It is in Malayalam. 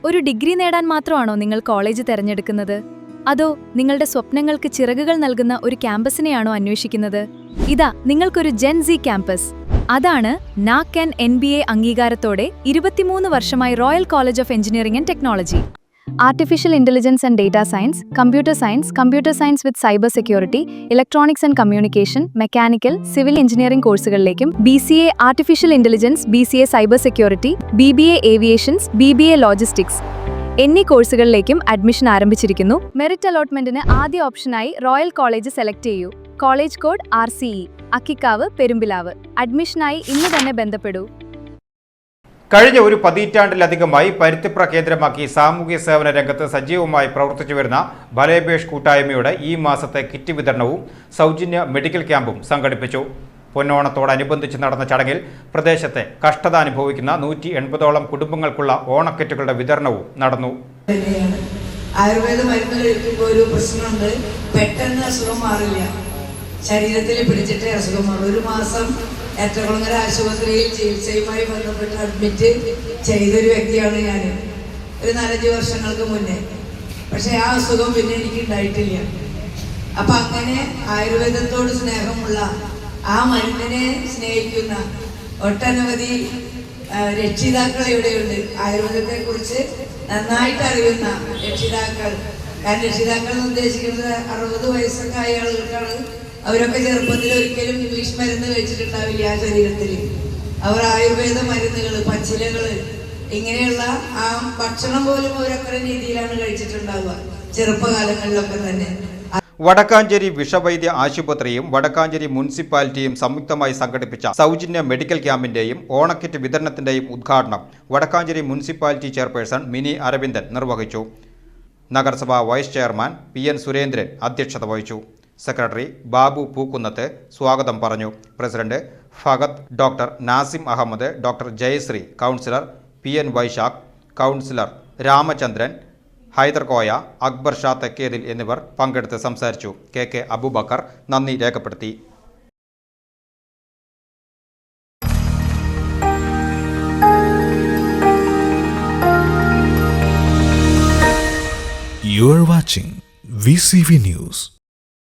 ഒരു ഡിഗ്രി നേടാൻ മാത്രമാണോ നിങ്ങൾ കോളേജ് തിരഞ്ഞെടുക്കുന്നത്? അതോ നിങ്ങളുടെ സ്വപ്നങ്ങൾക്ക് ചിറകുകൾ നൽകുന്ന ഒരു ക്യാമ്പസിനെയാണോ അന്വേഷിക്കുന്നത്? ഇതാ നിങ്ങൾക്കൊരു ജെൻ സി ക്യാമ്പസ്. അതാണ് നാക് NBA അംഗീകാരത്തോടെ 23 വർഷമായി Royal College of Engineering and Technology. Artificial intelligence and data science, computer science with cyber security, electronics and communication, mechanical, civil engineering കോഴ്സുകളിലേക്കും BCA artificial intelligence, BCA cyber security, BBA aviations, BBA logistics എന്നീ കോഴ്സുകളിലേക്കും അഡ്മിഷൻ ആരംഭിച്ചിരിക്കുന്നു. മെറിറ്റ് അലോട്ട്മെന്റിന് ആദ്യ ഓപ്ഷനായി റോയൽ കോളേജ് സെലക്ട് ചെയ്യൂ. College code RCE, Akkikkavu, Perumpilavu. അഡ്മിഷനായി ഇന്ന് തന്നെ ബന്ധപ്പെടൂ. കഴിഞ്ഞ ഒരു പതിറ്റാണ്ടിലധികമായി പരുത്തിപ്ര കേന്ദ്രമാക്കി സാമൂഹ്യ സേവന രംഗത്ത് സജീവമായി പ്രവർത്തിച്ചു വരുന്ന ബലേബേഷ് കൂട്ടായ്മയുടെ ഈ മാസത്തെ കിറ്റ് വിതരണവും സൗജന്യ മെഡിക്കൽ ക്യാമ്പും സംഘടിപ്പിച്ചു. പൊന്നോണത്തോടനുബന്ധിച്ച് നടന്ന ചടങ്ങിൽ പ്രദേശത്തെ കഷ്ടത അനുഭവിക്കുന്ന 180ഓളം കുടുംബങ്ങൾക്കുള്ള ഓണക്കിറ്റുകളുടെ വിതരണവും നടന്നു. ആയുർവേദ മരുന്ന് കഴിക്കുമ്പോൾ ഒരു പ്രശ്നമുണ്ട്, പെട്ടെന്ന് അസുഖം മാറില്ല. ശരീരത്തിൽ പിടിച്ചിട്ട് അസുഖം മാറും. ഒരു മാസം ഏത്തക്കുളങ്ങര ആശുപത്രിയിൽ ചികിത്സയുമായി ബന്ധപ്പെട്ട് അഡ്മിറ്റ് ചെയ്തൊരു വ്യക്തിയാണ് ഞാൻ, ഒരു 4-5 വർഷങ്ങൾക്ക് മുന്നേ. പക്ഷെ ആ അസുഖം പിന്നെ എനിക്ക് ഉണ്ടായിട്ടില്ല. അപ്പം അങ്ങനെ ആയുർവേദത്തോട് സ്നേഹമുള്ള, ആ മരുന്നിനെ സ്നേഹിക്കുന്ന ഒട്ടനവധി രക്ഷിതാക്കൾ ഇവിടെയുണ്ട്. ആയുർവേദത്തെക്കുറിച്ച് നന്നായിട്ട് അറിയുന്ന രക്ഷിതാക്കൾ. കാരണം രക്ഷിതാക്കൾ എന്ന് ഉദ്ദേശിക്കുന്നത് 60 വയസ്സൊക്കെ ആയ ആളുകൾക്കാണ്. അവരൊക്കെ ചെറുപ്പത്തിൽ ഒരിക്കലും ഇംഗ്ലീഷ് മരുന്ന് കഴിച്ചിട്ടുണ്ടാവില്ല ആ ശരീരത്തിൽ. അവർ ആയുർവേദ മരുന്നുകൾ, പച്ചിലകൾ, ഇങ്ങനെയുള്ള ആ ഭക്ഷണം പോലും അവരൊക്കെ രീതിയിലാണ് കഴിച്ചിട്ടുണ്ടാവുക ചെറുപ്പകാലങ്ങളിലൊക്കെ തന്നെ. വടക്കാഞ്ചേരി വിഷവൈദ്യ ആശുപത്രിയും വടക്കാഞ്ചേരി മുനിസിപ്പാലിറ്റിയും സംയുക്തമായി സംഘടിപ്പിച്ച സൗജന്യ മെഡിക്കൽ ക്യാമ്പിന്റെയും ഓണക്കിറ്റ് വിതരണത്തിന്റെയും ഉദ്ഘാടനം വടക്കാഞ്ചേരി മുനിസിപ്പാലിറ്റി ചെയർപേഴ്സൺ മിനി അരവിന്ദൻ നിർവഹിച്ചു. നഗരസഭാ വൈസ് ചെയർമാൻ PN സുരേന്ദ്രൻ അധ്യക്ഷത വഹിച്ചു. സെക്രട്ടറി ബാബു പൂക്കുന്നത്ത് സ്വാഗതം പറഞ്ഞു. President Fahad, doctor Nasim Ahmed, doctor Jayashree, councillor PN Vaishakh, councillor Ramachandran, Haider Koya, Akbar Shah Thekkethil എന്നിവർ പങ്കെടുത്ത് സംസാരിച്ചു. KK അബൂബക്കർ നന്ദി രേഖപ്പെടുത്തി. You are watching VCV News.